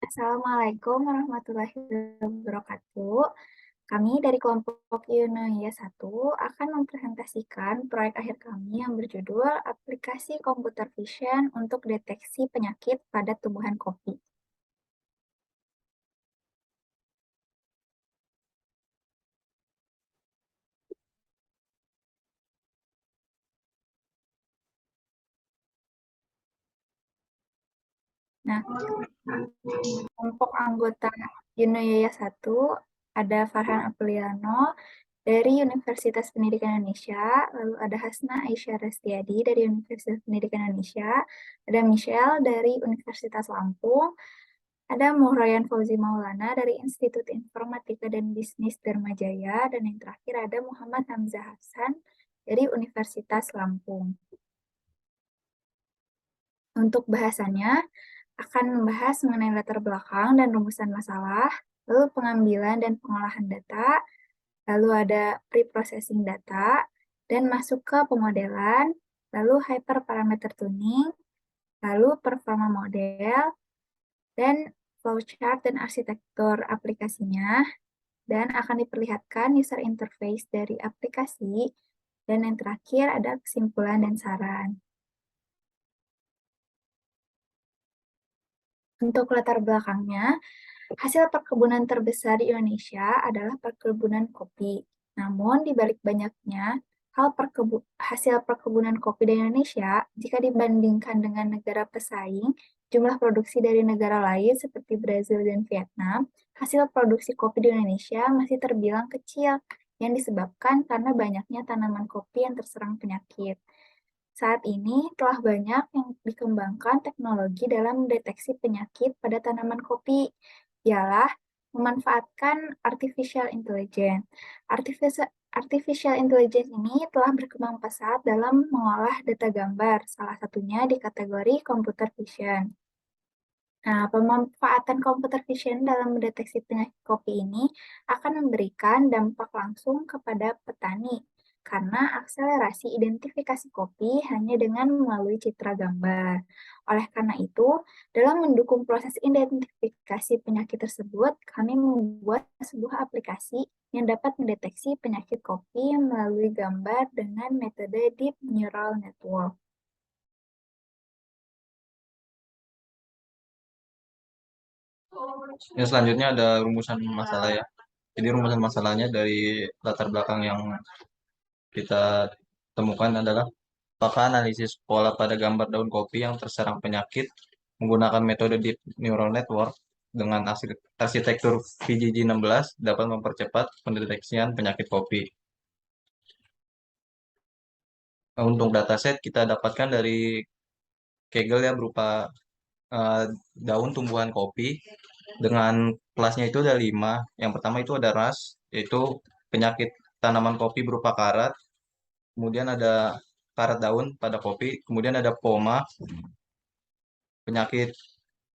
Assalamualaikum warahmatullahi wabarakatuh. Kami dari kelompok Yunoya 1 akan mempresentasikan proyek akhir kami yang berjudul Aplikasi Computer Vision untuk Deteksi Penyakit pada Tumbuhan Kopi. Nah, kelompok anggota Yunoya 1 ada Farhan Apriliano dari Universitas Pendidikan Indonesia, lalu ada Hasna Aisyah Restiadi dari Universitas Pendidikan Indonesia, ada Michelle dari Universitas Lampung, ada Muhrayan Fauzi Maulana dari Institut Informatika dan Bisnis Dharmajaya, dan yang terakhir ada Muhammad Hamzah Hasan dari Universitas Lampung. Untuk bahasannya, akan membahas mengenai latar belakang dan rumusan masalah, lalu pengambilan dan pengolahan data, lalu ada pre-processing data, dan masuk ke pemodelan, lalu hyperparameter tuning, lalu performa model, dan flowchart dan arsitektur aplikasinya, dan akan diperlihatkan user interface dari aplikasi, dan yang terakhir ada kesimpulan dan saran. Untuk latar belakangnya, hasil perkebunan terbesar di Indonesia adalah perkebunan kopi. Namun, di balik banyaknya hasil perkebunan kopi di Indonesia, jika dibandingkan dengan negara pesaing, jumlah produksi dari negara lain seperti Brazil dan Vietnam, hasil produksi kopi di Indonesia masih terbilang kecil, yang disebabkan karena banyaknya tanaman kopi yang terserang penyakit. Saat ini telah banyak yang dikembangkan teknologi dalam mendeteksi penyakit pada tanaman kopi, ialah memanfaatkan artificial intelligence. Artificial intelligence ini telah berkembang pesat dalam mengolah data gambar, salah satunya di kategori computer vision. Nah, pemanfaatan computer vision dalam mendeteksi penyakit kopi ini akan memberikan dampak langsung kepada petani, karena akselerasi identifikasi kopi hanya dengan melalui citra gambar. Oleh karena itu, dalam mendukung proses identifikasi penyakit tersebut, kami membuat sebuah aplikasi yang dapat mendeteksi penyakit kopi melalui gambar dengan metode Deep Neural Network. Yang selanjutnya ada rumusan masalah ya. Jadi rumusan masalahnya dari latar belakang yang kita temukan adalah apakah analisis pola pada gambar daun kopi yang terserang penyakit menggunakan metode Deep Neural Network dengan arsitektur VGG16 dapat mempercepat pendeteksian penyakit kopi. Nah, untuk dataset kita dapatkan dari Kaggle ya berupa eh, daun tumbuhan kopi dengan kelasnya itu ada 5. Yang pertama itu ada ras, yaitu penyakit tanaman kopi berupa karat. Kemudian ada karat daun pada kopi. Kemudian ada poma, penyakit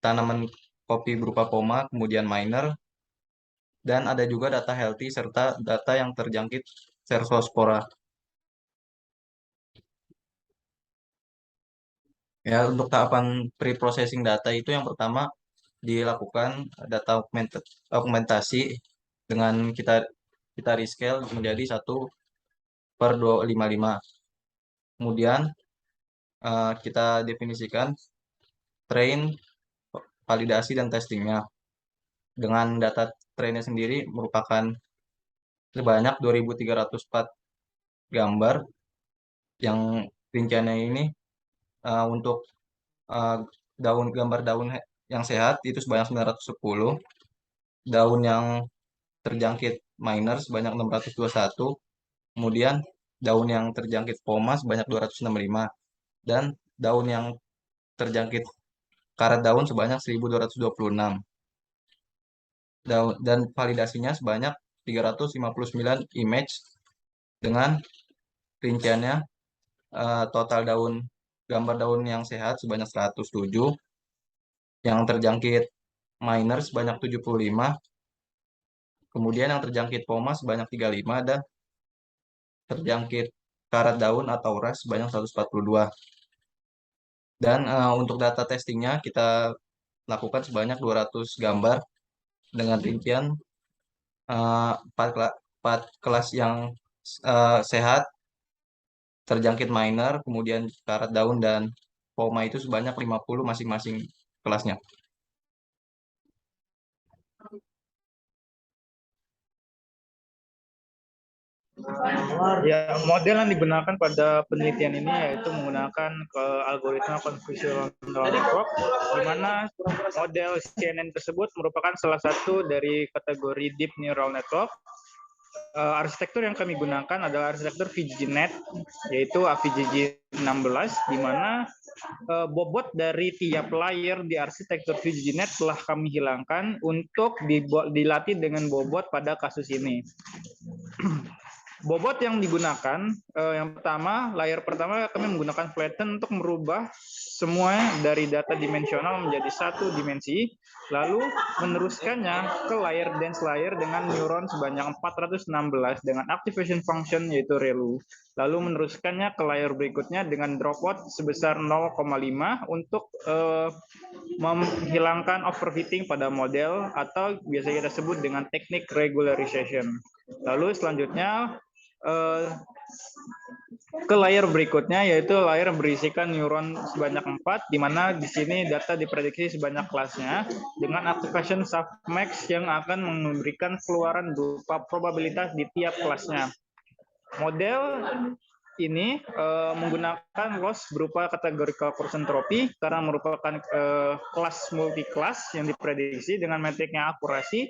tanaman kopi berupa poma. Kemudian minor. Dan ada juga data healthy serta data yang terjangkit Cercospora. Ya, untuk tahapan pre-processing data itu yang pertama dilakukan data augmentasi dengan kita rescale menjadi 1/255. Kemudian kita definisikan train, validasi, dan testingnya. Dengan data trainnya sendiri merupakan sebanyak 2.304 gambar yang rinciannya ini untuk uh, gambar daun yang sehat itu sebanyak 910, daun yang terjangkit minor sebanyak 621, kemudian daun yang terjangkit poma sebanyak 265, dan daun yang terjangkit karat daun sebanyak 1.226. Dan validasinya sebanyak 359 image dengan rinciannya total gambar daun yang sehat sebanyak 107, yang terjangkit minor sebanyak 75, kemudian yang terjangkit poma sebanyak 35, dan terjangkit karat daun atau ras sebanyak 142. Dan untuk data testingnya kita lakukan sebanyak 200 gambar dengan rincian 4 kelas yang sehat, terjangkit minor, kemudian karat daun dan poma itu sebanyak 50 masing-masing kelasnya. Ya, model yang digunakan pada penelitian ini yaitu menggunakan algoritma convolutional network, di mana model CNN tersebut merupakan salah satu dari kategori deep neural network. Arsitektur yang kami gunakan adalah arsitektur VGNet, yaitu AVGG16, di mana bobot dari tiap layer di arsitektur VGNet telah kami hilangkan untuk dilatih dengan bobot pada kasus ini. Bobot yang digunakan, yang pertama, layer pertama kami menggunakan flatten untuk merubah semua dari data dimensional menjadi satu dimensi, lalu meneruskannya ke layer dense layer dengan neuron sebanyak 416 dengan activation function yaitu ReLU. Lalu meneruskannya ke layer berikutnya dengan dropout sebesar 0,5 untuk menghilangkan overfitting pada model atau biasa kita sebut dengan teknik regularization. Lalu selanjutnya ke layer berikutnya, yaitu layer berisikan neuron sebanyak 4, di mana di sini data diprediksi sebanyak kelasnya dengan activation submax yang akan memberikan keluaran berupa probabilitas di tiap kelasnya. Model ini menggunakan loss berupa categorical percentropy karena merupakan kelas multi-kelas yang diprediksi dengan metriknya akurasi.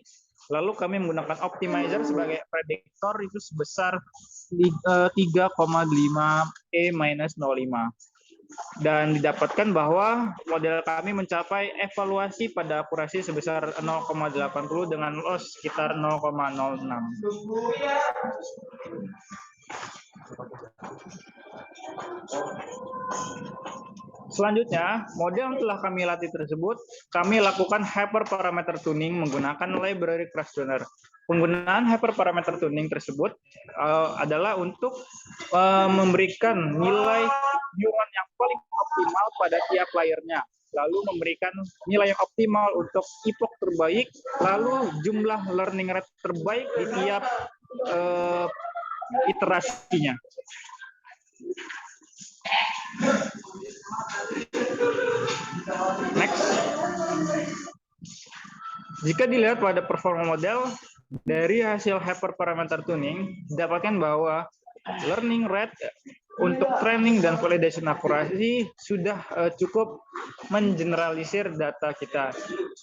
Lalu kami menggunakan optimizer sebagai prediktor itu sebesar 3,5 E-05. Dan didapatkan bahwa model kami mencapai evaluasi pada akurasi sebesar 0,80 dengan loss sekitar 0,06. Selanjutnya, model yang telah kami latih tersebut, kami lakukan hyperparameter tuning menggunakan library questionnaire. Penggunaan hyperparameter tuning tersebut adalah untuk memberikan nilai neuron yang paling optimal pada tiap layernya, lalu memberikan nilai yang optimal untuk epoch terbaik, lalu jumlah learning rate terbaik di tiap iterasinya. Next. Jika dilihat pada performa model, dari hasil hyperparameter tuning, didapatkan bahwa learning rate untuk training dan validation akurasi sudah cukup mengeneralisir data kita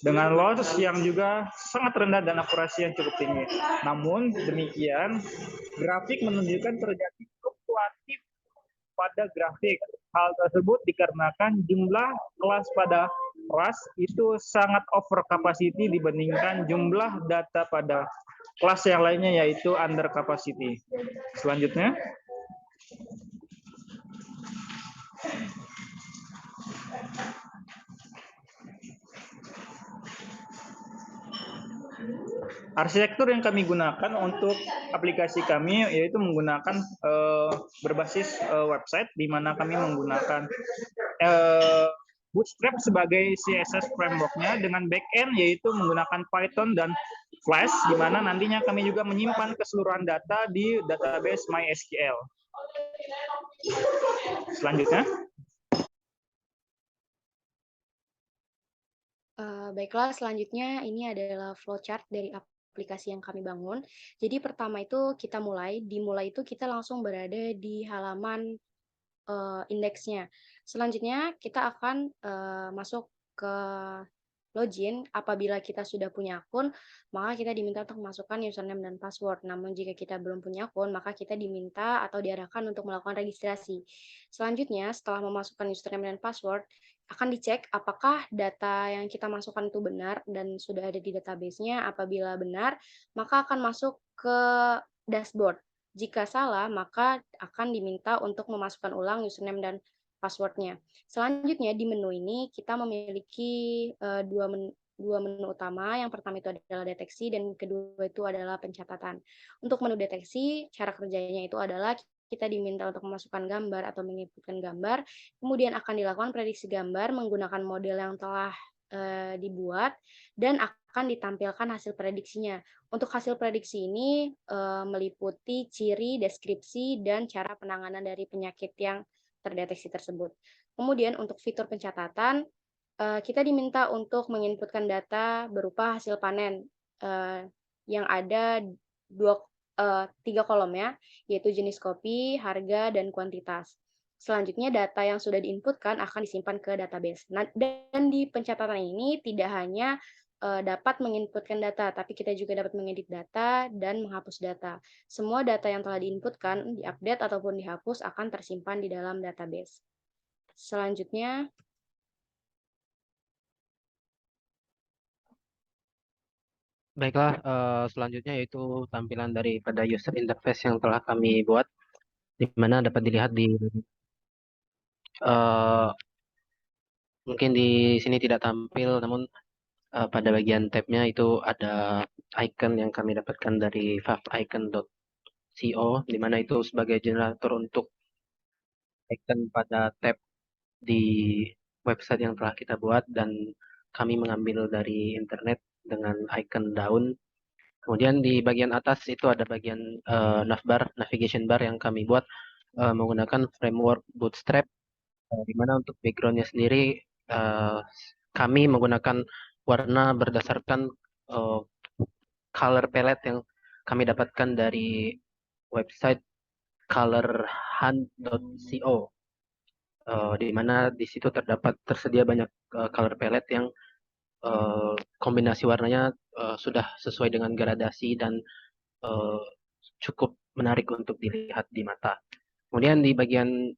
dengan loss yang juga sangat rendah dan akurasi yang cukup tinggi. Namun demikian, grafik menunjukkan terjadi fluktuatif pada grafik. Hal tersebut dikarenakan jumlah kelas pada kelas itu sangat over capacity dibandingkan jumlah data pada kelas yang lainnya yaitu under capacity. Selanjutnya. Arsitektur yang kami gunakan untuk aplikasi kami yaitu menggunakan berbasis website, di mana kami menggunakan Bootstrap sebagai CSS framework-nya dengan backend yaitu menggunakan Python dan Flash, di mana nantinya kami juga menyimpan keseluruhan data di database MySQL. Selanjutnya. Baiklah, selanjutnya ini adalah flowchart dari aplikasi yang kami bangun. Jadi pertama itu kita dimulai itu kita langsung berada di halaman indeksnya. Selanjutnya kita akan masuk ke login. Apabila kita sudah punya akun, maka kita diminta untuk memasukkan username dan password. Namun jika kita belum punya akun, maka kita diminta atau diarahkan untuk melakukan registrasi. Selanjutnya, setelah memasukkan username dan password, akan dicek apakah data yang kita masukkan itu benar dan sudah ada di database-nya. Apabila benar, maka akan masuk ke dashboard. Jika salah, maka akan diminta untuk memasukkan ulang username dan password-nya. Selanjutnya di menu ini kita memiliki dua menu utama. Yang pertama itu adalah deteksi dan kedua itu adalah pencatatan. Untuk menu deteksi, cara kerjanya itu adalah kita diminta untuk memasukkan gambar atau menginputkan gambar, kemudian akan dilakukan prediksi gambar menggunakan model yang telah dibuat dan akan ditampilkan hasil prediksinya. Untuk hasil prediksi ini meliputi ciri, deskripsi, dan cara penanganan dari penyakit yang terdeteksi tersebut. Kemudian untuk fitur pencatatan, kita diminta untuk menginputkan data berupa hasil panen yang ada 3 kolom ya, yaitu jenis kopi, harga, dan kuantitas. Selanjutnya data yang sudah diinputkan akan disimpan ke database. Nah, dan di pencatatan ini tidak hanya dapat menginputkan data, tapi kita juga dapat mengedit data dan menghapus data. Semua data yang telah diinputkan, diupdate ataupun dihapus akan tersimpan di dalam database. Selanjutnya, Baiklah, selanjutnya yaitu tampilan daripada user interface yang telah kami buat, di mana dapat dilihat di eh, mungkin di sini tidak tampil, namun pada bagian tabnya itu ada icon yang kami dapatkan dari favicon.co, di mana itu sebagai generator untuk icon pada tab di website yang telah kita buat, dan kami mengambil dari internet dengan icon daun. Kemudian di bagian atas itu ada bagian navbar, navigation bar yang kami buat menggunakan framework Bootstrap, di mana untuk backgroundnya sendiri kami menggunakan warna berdasarkan uh, color palette yang kami dapatkan dari website colorhunt.co, di mana di situ tersedia banyak color palette yang kombinasi warnanya sudah sesuai dengan gradasi dan uh, cukup menarik untuk dilihat di mata. Kemudian di bagian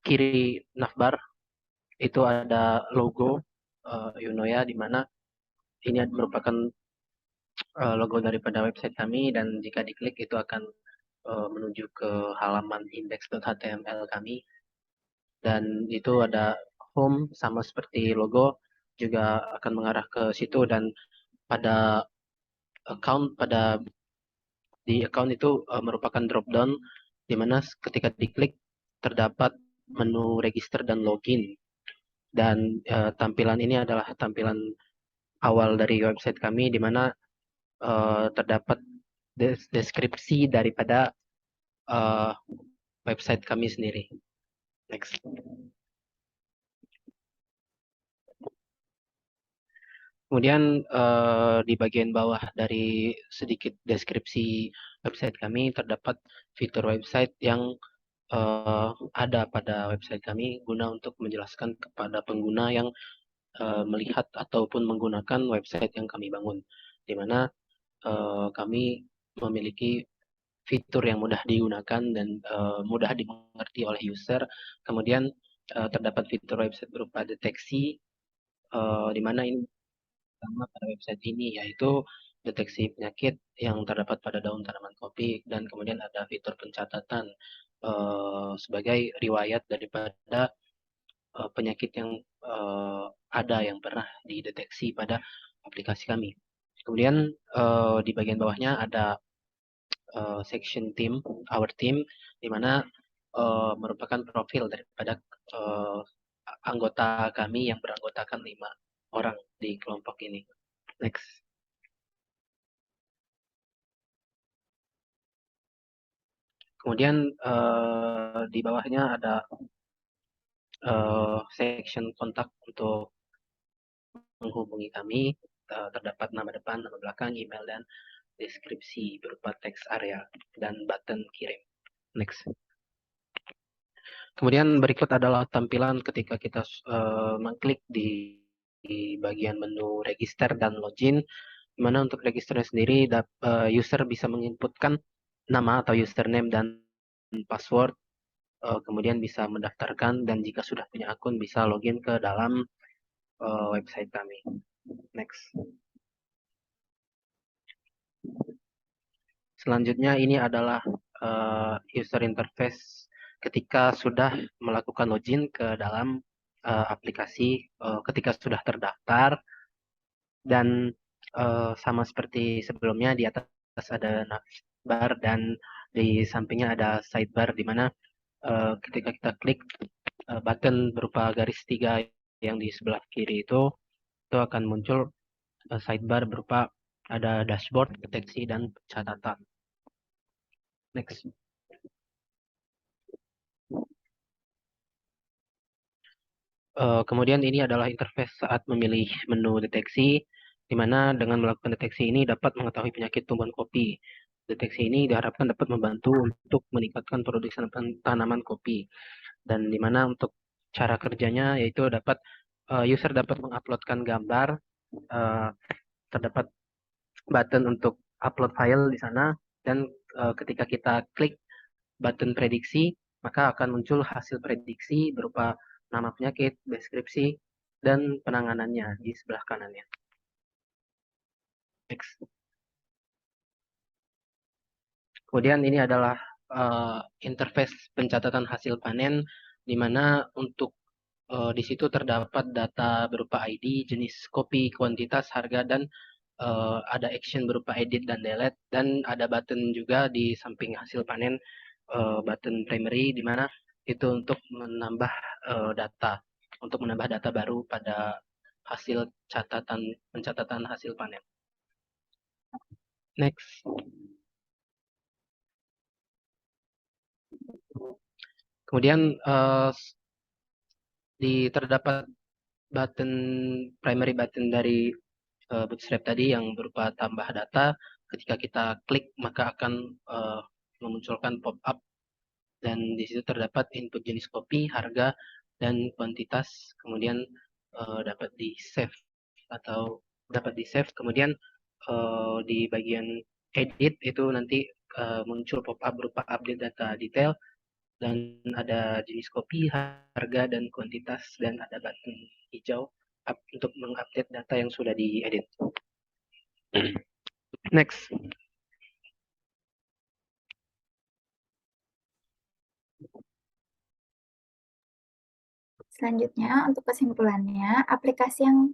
kiri navbar itu ada logo Yunoya, di mana ini merupakan logo daripada website kami, dan jika diklik itu akan menuju ke halaman index.html kami, dan itu ada home sama seperti logo juga akan mengarah ke situ, dan pada di account itu merupakan drop down, di mana ketika diklik terdapat menu register dan login, dan tampilan ini adalah tampilan awal dari website kami, di mana terdapat deskripsi daripada website kami sendiri. Next. Kemudian di bagian bawah dari sedikit deskripsi website kami terdapat fitur website yang ada pada website kami guna untuk menjelaskan kepada pengguna yang melihat ataupun menggunakan website yang kami bangun, di mana kami memiliki fitur yang mudah digunakan dan mudah dimengerti oleh user. Kemudian terdapat fitur website berupa deteksi, di mana ini pertama pada website ini yaitu deteksi penyakit yang terdapat pada daun tanaman kopi, dan kemudian ada fitur pencatatan sebagai riwayat daripada penyakit yang ada yang pernah dideteksi pada aplikasi kami. Kemudian di bagian bawahnya ada section team, our team, di mana merupakan profil daripada anggota kami yang beranggotakan 5 orang di kelompok ini. Next. Kemudian di bawahnya ada section kontak untuk menghubungi kami. Terdapat nama depan, nama belakang, email, dan deskripsi berupa teks area dan button kirim. Next. Kemudian berikut adalah tampilan ketika kita mengklik di bagian menu register dan login, di mana untuk registernya sendiri user bisa menginputkan nama atau username dan password, kemudian bisa mendaftarkan, dan jika sudah punya akun bisa login ke dalam website kami. Next. Selanjutnya ini adalah user interface ketika sudah melakukan login ke dalam aplikasi, ketika sudah terdaftar, dan sama seperti sebelumnya di atas ada navbar dan di sampingnya ada sidebar, di mana ketika kita klik button berupa garis 3 yang di sebelah kiri itu akan muncul sidebar berupa ada dashboard, deteksi, dan catatan. Next. Kemudian ini adalah interface saat memilih menu deteksi, di mana dengan melakukan deteksi ini dapat mengetahui penyakit tumbuhan kopi. Deteksi ini diharapkan dapat membantu untuk meningkatkan produksi tanaman kopi. Dan di mana untuk cara kerjanya yaitu dapat user dapat menguploadkan gambar, terdapat button untuk upload file di sana, dan ketika kita klik button prediksi, maka akan muncul hasil prediksi berupa nama penyakit, deskripsi, dan penanganannya di sebelah kanannya. Next. Kemudian ini adalah interface pencatatan hasil panen, di mana untuk di situ terdapat data berupa ID, jenis kopi, kuantitas, harga, dan ada action berupa edit dan delete, dan ada button juga di samping hasil panen, button primary, di mana itu untuk menambah data baru pada hasil pencatatan hasil panen. Next. Kemudian terdapat button primary button dari Bootstrap tadi yang berupa tambah data. Ketika kita klik maka akan memunculkan pop-up, dan di situ terdapat input jenis kopi, harga, dan kuantitas. Kemudian dapat di save kemudian di bagian edit itu nanti muncul pop-up berupa update data detail, dan ada jenis kopi, harga, dan kuantitas, dan ada button hijau untuk mengupdate data yang sudah diedit. Next. Selanjutnya, untuk kesimpulannya, aplikasi yang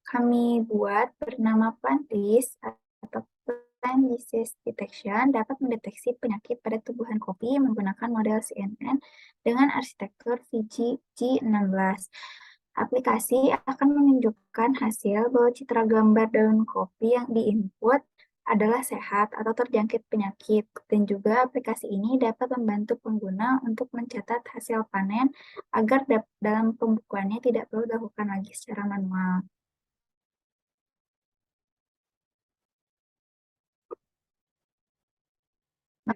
kami buat bernama PlantList atau Plant Disease Detection dapat mendeteksi penyakit pada tumbuhan kopi menggunakan model CNN dengan arsitektur VG-G16. Aplikasi akan menunjukkan hasil bahwa citra gambar daun kopi yang diinput adalah sehat atau terjangkit penyakit, dan juga aplikasi ini dapat membantu pengguna untuk mencatat hasil panen agar dalam pembukuannya tidak perlu dilakukan lagi secara manual.